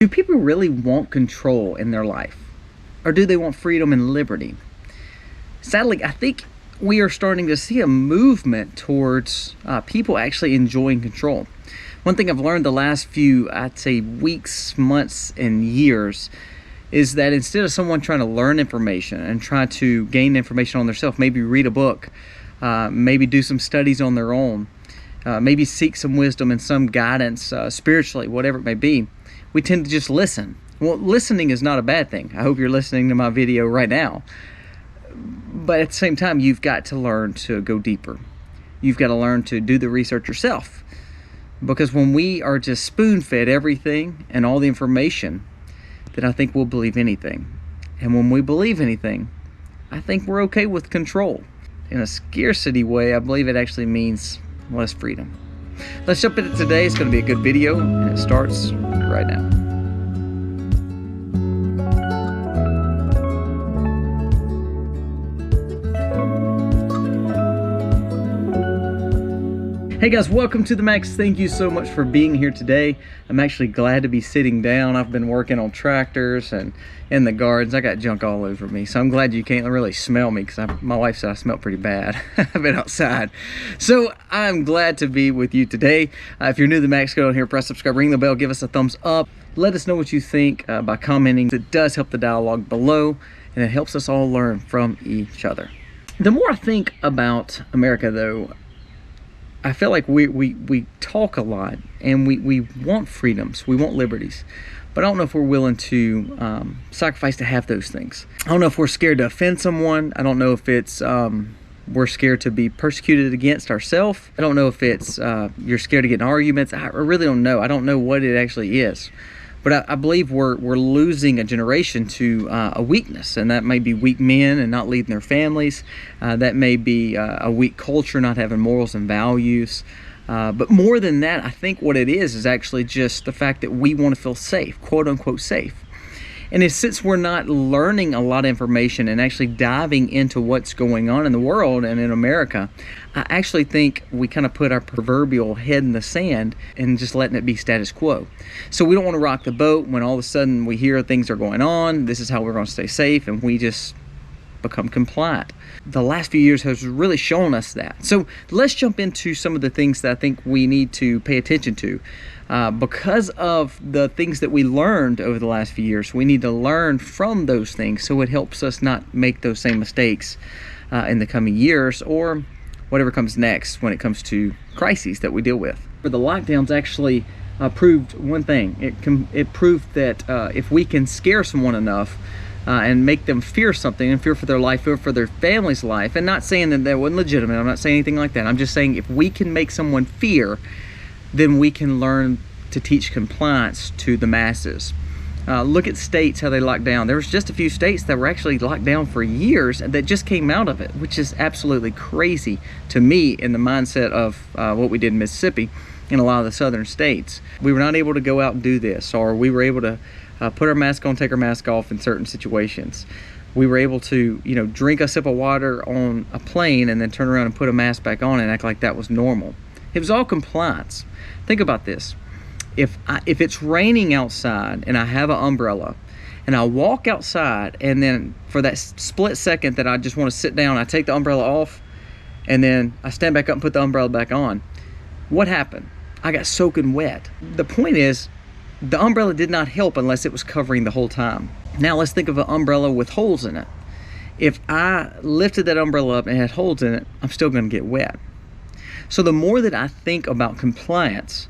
Do people really want control in their life? Or do they want freedom and liberty? Sadly, I think we are starting to see a movement towards people actually enjoying control. One thing I've learned the last few, I'd say, weeks, months, and years is that instead of someone trying to learn information and try to gain information on themselves, maybe read a book, maybe do some studies on their own, maybe seek some wisdom and some guidance spiritually, whatever it may be, we tend to just listen. Well, listening is not a bad thing. I hope you're listening to my video right now. But at the same time, you've got to learn to go deeper. You've got to learn to do the research yourself. Because when we are just spoon-fed everything and all the information, then I think we'll believe anything. And when we believe anything, I think we're okay with control. In a scarcity way, I believe it actually means less freedom. Let's jump into today. It's going to be a good video, and it starts right now. Hey guys, welcome to the Max. Thank you so much for being here today. I'm actually glad to be sitting down. I've been working on tractors and in the gardens. I got junk all over me, so I'm glad you can't really smell me because my wife said I smell pretty bad. I've been outside. So I'm glad to be with you today. If you're new to the Max, go down here, press subscribe, ring the bell, give us a thumbs up. Let us know what you think by commenting. It does help the dialogue below, and it helps us all learn from each other. The more I think about America, though, I feel like we talk a lot and we want freedoms, we want liberties, but I don't know if we're willing to sacrifice to have those things. I don't know if we're scared to offend someone. I don't know if it's we're scared to be persecuted against ourselves. I don't know if it's you're scared to get in arguments. I really don't know. I don't know what it actually is. But I believe we're losing a generation to a weakness, and that may be weak men and not leading their families. That may be a weak culture, not having morals and values. But more than that, I think what it is actually just the fact that we want to feel safe, quote unquote safe. And since we're not learning a lot of information and actually diving into what's going on in the world and in America, I actually think we kind of put our proverbial head in the sand and just letting it be status quo. So we don't want to rock the boat when all of a sudden we hear things are going on. This is how we're going to stay safe, and we just become compliant. The last few years has really shown us that. So let's jump into some of the things that I think we need to pay attention to. Because of the things that we learned over the last few years, we need to learn from those things so it helps us not make those same mistakes in the coming years or whatever comes next when it comes to crises that we deal with. The lockdowns actually proved one thing. It proved that if we can scare someone enough and make them fear something and fear for their life, fear for their family's life, and not saying that wasn't legitimate, I'm not saying anything like that. I'm just saying if we can make someone fear, then we can learn to teach compliance to the masses. Look at states, how they locked down. There was just a few states that were actually locked down for years and that just came out of it, which is absolutely crazy to me in the mindset of what we did in Mississippi and a lot of the southern states. We were not able to go out and do this, or we were able to put our mask on, take our mask off in certain situations. We were able to, drink a sip of water on a plane and then turn around and put a mask back on and act like that was normal. It was all compliance. Think about this. If it's raining outside and I have an umbrella and I walk outside, and then for that split second that I just want to sit down, I take the umbrella off and then I stand back up and put the umbrella back on, what happened? I got soaking wet. The point is, the umbrella did not help unless it was covering the whole time. Now let's think of an umbrella with holes in it. If I lifted that umbrella up and it had holes in it, I'm still going to get wet. So the more that I think about compliance,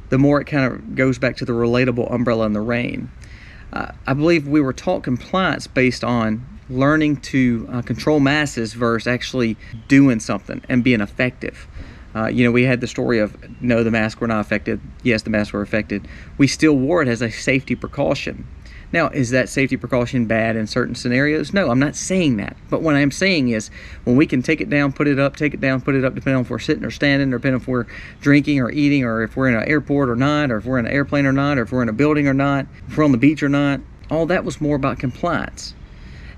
the more it kind of goes back to the relatable umbrella in the rain. I believe we were taught compliance based on learning to control masses versus actually doing something and being effective. We had the story of, no, the masks were not affected. Yes, the masks were affected. We still wore it as a safety precaution. Now, is that safety precaution bad in certain scenarios? No, I'm not saying that. But what I'm saying is, when we can take it down, put it up, take it down, put it up, depending on if we're sitting or standing, or depending on if we're drinking or eating, or if we're in an airport or not, or if we're in an airplane or not, or if we're in a building or not, if we're on the beach or not, all that was more about compliance.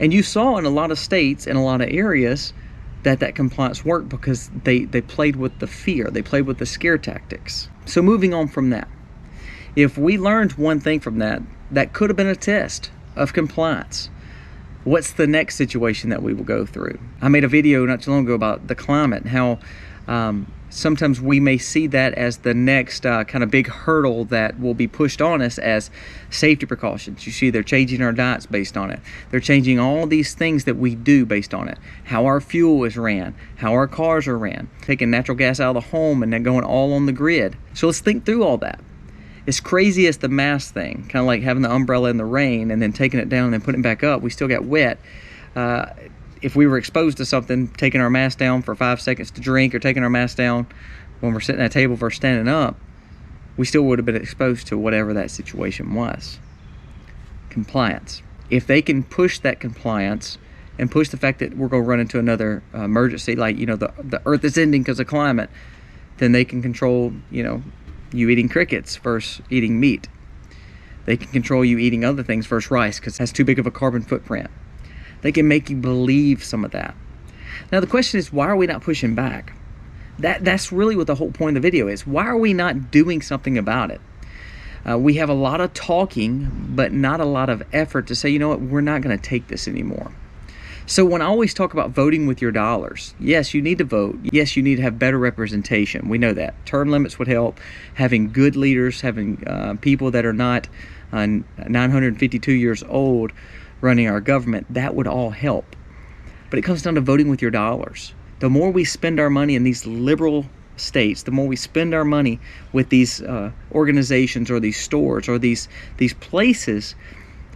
And you saw in a lot of states and a lot of areas that compliance worked because they played with the fear. They played with the scare tactics. So moving on from that, if we learned one thing from that, that could have been a test of compliance. What's the next situation that we will go through? I made a video not too long ago about the climate and how sometimes we may see that as the next kind of big hurdle that will be pushed on us as safety precautions. You see, they're changing our diets based on it. They're changing all these things that we do based on it. How our fuel is ran, how our cars are ran, taking natural gas out of the home and then going all on the grid. So let's think through all that. As crazy as the mask thing, kind of like having the umbrella in the rain and then taking it down and then putting it back up, we still got wet. If we were exposed to something, taking our mask down for 5 seconds to drink or taking our mask down when we're sitting at a table versus standing up, we still would have been exposed to whatever that situation was. Compliance. If they can push that compliance and push the fact that we're going to run into another emergency, like, the earth is ending because of climate, then they can control, you eating crickets versus eating meat. They can control you eating other things versus rice because it has too big of a carbon footprint. They can make you believe some of that. Now the question is, why are we not pushing back? That's really what the whole point of the video is. Why are we not doing something about it? We have a lot of talking, but not a lot of effort to say, you know what, we're not going to take this anymore. So when I always talk about voting with your dollars, yes, you need to vote. Yes, you need to have better representation. We know that. Term limits would help. Having good leaders, having people that are not 952 years old running our government, that would all help. But it comes down to voting with your dollars. The more we spend our money in these liberal states, the more we spend our money with these organizations or these stores or these places,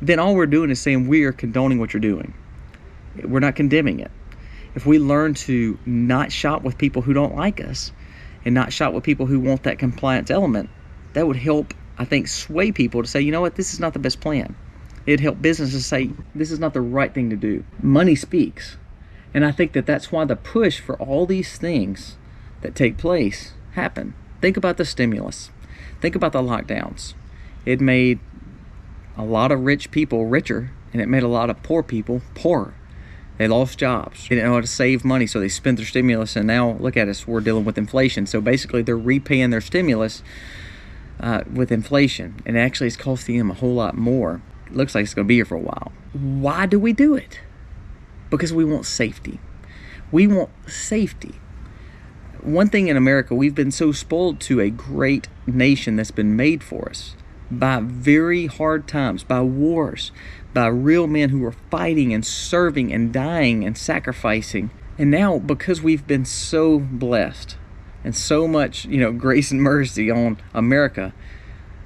then all we're doing is saying we are condoning what you're doing. We're not condemning it. If we learn to not shop with people who don't like us and not shop with people who want that compliance element, that would help, I think, sway people to say, you know what, this is not the best plan. It'd help businesses say, this is not the right thing to do. Money speaks. And I think that that's why the push for all these things that take place happen. Think about the stimulus. Think about the lockdowns. It made a lot of rich people richer, and it made a lot of poor people poorer. They lost jobs. They didn't know how to save money, so they spent their stimulus, and now look at us, we're dealing with inflation. So basically they're repaying their stimulus with inflation, and actually it's costing them a whole lot more. It looks like it's going to be here for a while. Why do we do it? Because we want safety. We want safety. One thing in America, we've been so spoiled to a great nation that's been made for us by very hard times, by wars, by real men who were fighting and serving and dying and sacrificing. And now, because we've been so blessed and so much, grace and mercy on America,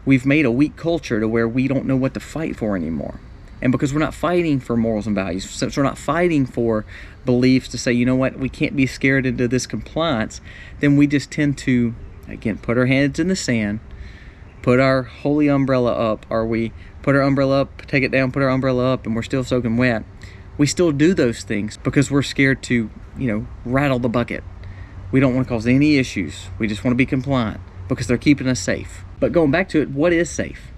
we've made a weak culture to where we don't know what to fight for anymore. And because we're not fighting for morals and values, since we're not fighting for beliefs to say, you know what, we can't be scared into this compliance, then we just tend to, again, put our heads in the sand, put our holy umbrella up, or we put our umbrella up, take it down, put our umbrella up, and we're still soaking wet. We still do those things because we're scared to, rattle the bucket. We don't want to cause any issues. We just want to be compliant because they're keeping us safe. But going back to it, what is safe?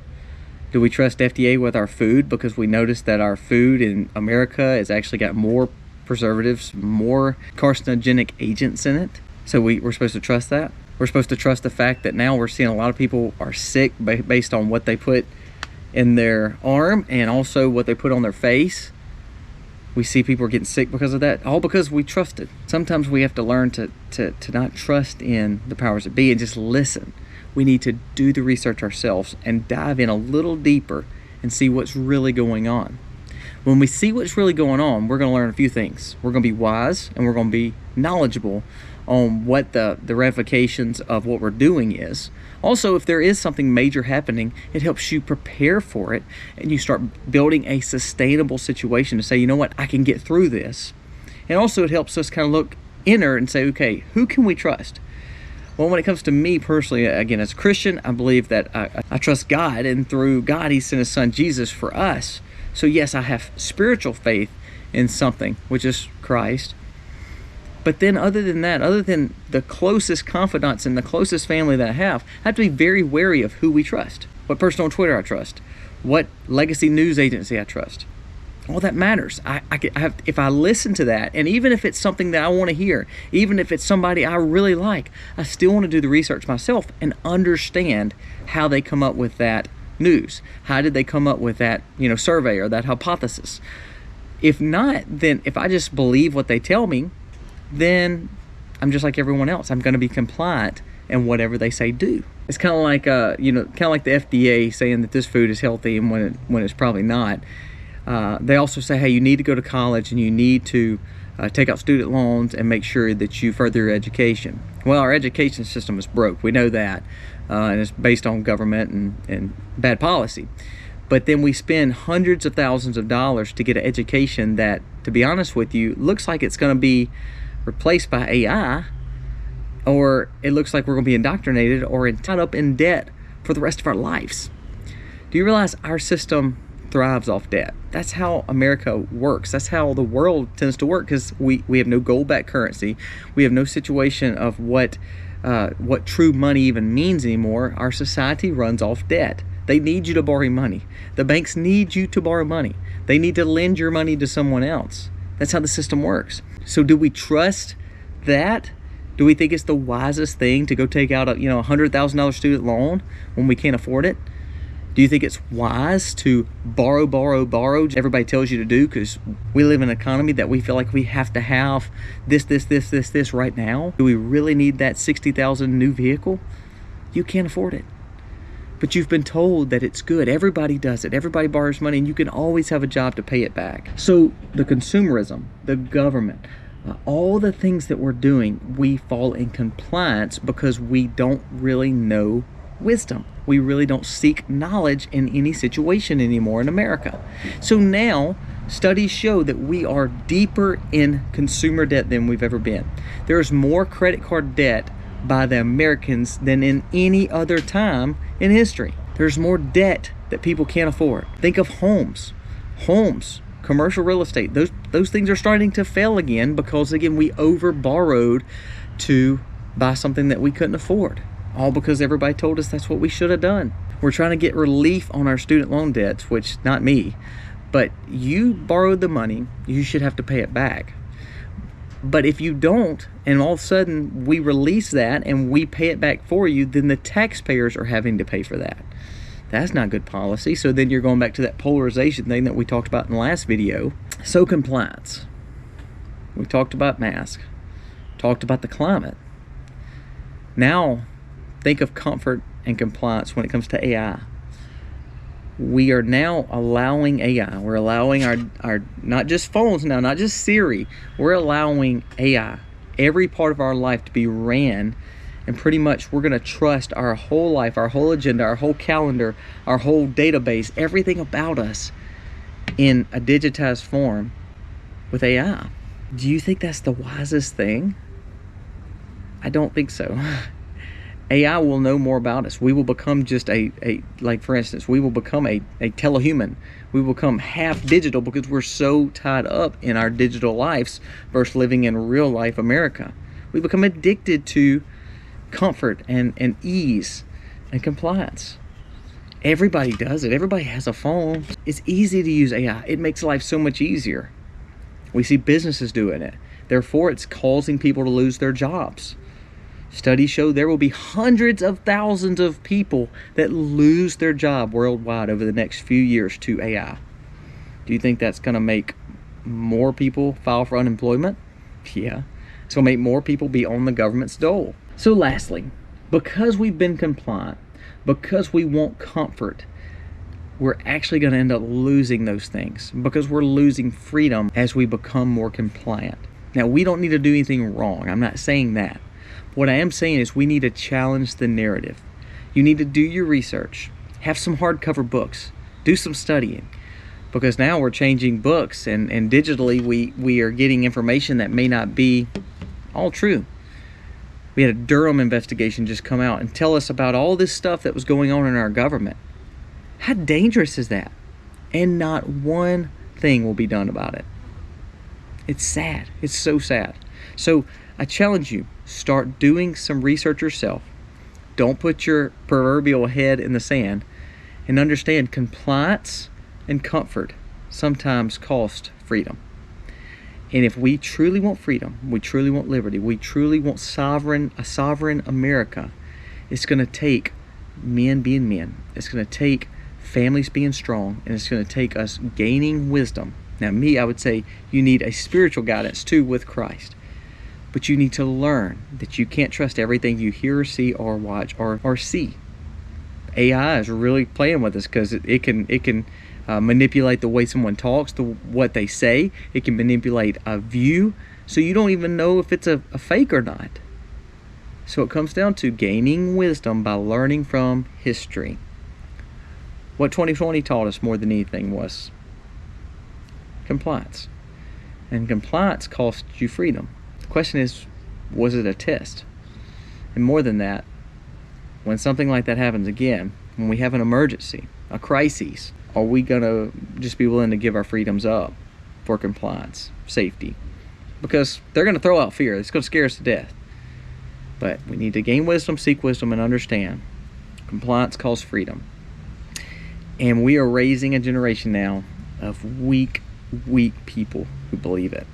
Do we trust FDA with our food because we notice that our food in America has actually got more preservatives, more carcinogenic agents in it? So we're supposed to trust that? We're supposed to trust the fact that now we're seeing a lot of people are sick based on what they put in their arm and also what they put on their face. We see people are getting sick because of that, all because we trusted. Sometimes we have to learn to not trust in the powers that be and just listen. We need to do the research ourselves and dive in a little deeper and see what's really going on. When we see what's really going on, we're going to learn a few things. We're going to be wise and we're going to be knowledgeable on what the ramifications of what we're doing is. Also, if there is something major happening, it helps you prepare for it and you start building a sustainable situation to say, you know what, I can get through this. And also it helps us kind of look inner and say, okay, who can we trust? Well, when it comes to me personally, again, as a Christian, I believe that I trust God, and through God, He sent His Son Jesus for us. So yes, I have spiritual faith in something, which is Christ. But then other than that, other than the closest confidants and the closest family that I have to be very wary of who we trust. What person on Twitter I trust. What legacy news agency I trust. All that matters. If I listen to that, and even if it's something that I want to hear, even if it's somebody I really like, I still want to do the research myself and understand how they come up with that news? How did they come up with that, survey or that hypothesis? If not, then if I just believe what they tell me, then I'm just like everyone else. I'm going to be compliant in whatever they say do. It's kind of like the FDA saying that this food is healthy and when it's probably not. They also say, hey, you need to go to college and you need to take out student loans and make sure that you further your education. Well, our education system is broke. We know that, and it's based on government and bad policy. But then we spend hundreds of thousands of dollars to get an education that, to be honest with you, looks like it's going to be replaced by AI, or it looks like we're going to be indoctrinated or tied up in debt for the rest of our lives. Do you realize our system thrives off debt? That's how America works. That's how the world tends to work, because we have no gold-backed currency. We have no situation of what true money even means anymore. Our society runs off debt. They need you to borrow money. The banks need you to borrow money. They need to lend your money to someone else. That's how the system works. So do we trust that? Do we think it's the wisest thing to go take out a $100,000 student loan when we can't afford it? Do you think it's wise to borrow? Everybody tells you to do, because we live in an economy that we feel like we have to have this right now. Do we really need that $60,000 new vehicle? You can't afford it. But you've been told that it's good. Everybody does it. Everybody borrows money, and you can always have a job to pay it back. So the consumerism, the government, all the things that we're doing, we fall in compliance because we don't really know wisdom. We really don't seek knowledge in any situation anymore in America. So now studies show that we are deeper in consumer debt than we've ever been. There's more credit card debt by the Americans than in any other time in history. There's more debt that people can't afford. Think of homes, commercial real estate. Those things are starting to fail again because, again, we over borrowed to buy something that we couldn't afford, all because everybody told us that's what we should have done. We're trying to get relief on our student loan debts, which not me, but you borrowed the money, you should have to pay it back. But if you don't, and all of a sudden we release that and we pay it back for you, then the taxpayers are having to pay for that. That's not good policy. So then you're going back to that polarization thing that we talked about in the last video. So compliance. We talked about masks, talked about the climate. Now think of comfort and compliance when it comes to AI. We are now allowing AI. We're allowing our not just phones now, not just Siri. We're allowing AI, every part of our life, to be ran, and pretty much we're going to trust our whole life, our whole agenda, our whole calendar, our whole database, everything about us in a digitized form with AI. Do you think that's the wisest thing? I don't think so. AI will know more about us. We will become just like for instance, we will become a telehuman. We will become half digital because we're so tied up in our digital lives versus living in real life America. We become addicted to comfort and ease and compliance. Everybody does it. Everybody has a phone. It's easy to use AI. It makes life so much easier. We see businesses doing it. Therefore, it's causing people to lose their jobs. Studies show there will be hundreds of thousands of people that lose their job worldwide over the next few years to AI. Do you think that's going to make more people file for unemployment? Yeah. It's going to make more people be on the government's dole. So lastly, because we've been compliant, because we want comfort, we're actually going to end up losing those things because we're losing freedom as we become more compliant. Now, we don't need to do anything wrong. I'm not saying that. What I am saying is we need to challenge the narrative. You need to do your research, have some hardcover books, do some studying, because now we're changing books and digitally we are getting information that may not be all true. We had a Durham investigation just come out and tell us about all this stuff that was going on in our government. How dangerous is that? And not one thing will be done about it. It's sad. It's so sad. So I challenge you, start doing some research yourself. Don't put your proverbial head in the sand, and understand compliance and comfort sometimes cost freedom. And if we truly want freedom, we truly want liberty, we truly want a sovereign America, it's going to take men being men. It's going to take families being strong, and it's going to take us gaining wisdom. Now, I would say you need a spiritual guidance too with Christ. But you need to learn that you can't trust everything you hear or see or watch or see. AI is really playing with us because it can manipulate the way someone talks, what they say. It can manipulate a view, so you don't even know if it's a fake or not. So it comes down to gaining wisdom by learning from history. What 2020 taught us more than anything was compliance. And compliance costs you freedom. The question is, was it a test? And more than that, when something like that happens again, when we have an emergency, a crisis, are we going to just be willing to give our freedoms up for compliance, safety? Because they're going to throw out fear. It's going to scare us to death. But we need to gain wisdom, seek wisdom, and understand compliance costs freedom. And we are raising a generation now of weak people who believe it.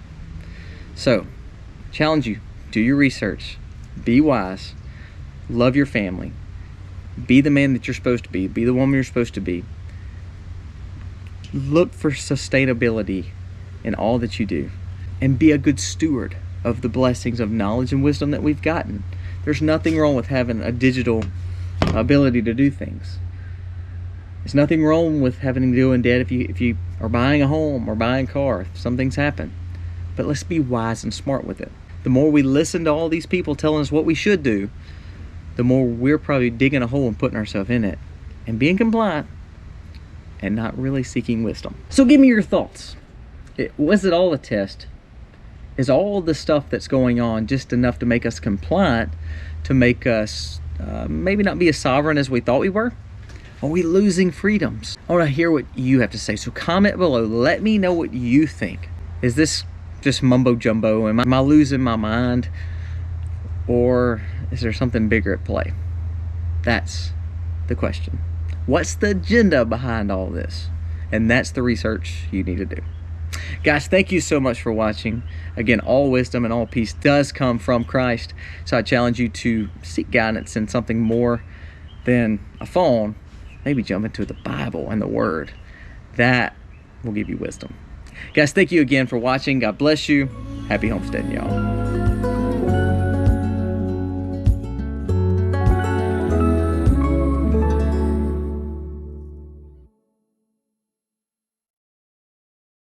So, challenge you, do your research, be wise, love your family, be the man that you're supposed to be the woman you're supposed to be. Look for sustainability in all that you do, and be a good steward of the blessings of knowledge and wisdom that we've gotten. There's nothing wrong with having a digital ability to do things. There's nothing wrong with having to do in debt if you are buying a home or buying a car, if something's happened. But let's be wise and smart with it. The more we listen to all these people telling us what we should do, the more we're probably digging a hole and putting ourselves in it and being compliant and not really seeking wisdom. So give me your thoughts. Was it all a test? Is all the stuff that's going on just enough to make us compliant, to make us maybe not be as sovereign as we thought we were? Are we losing freedoms? I want to hear what you have to say. So comment below. Let me know what you think. Is this just mumbo jumbo? Am I losing my mind? Or is there something bigger at play? That's the question. What's the agenda behind all this? And that's the research you need to do. Guys, thank you so much for watching. Again, all wisdom and all peace does come from Christ. So I challenge you to seek guidance in something more than a phone. Maybe jump into the Bible and the Word. That will give you wisdom. Guys, thank you again for watching. God bless you. Happy homesteading, y'all.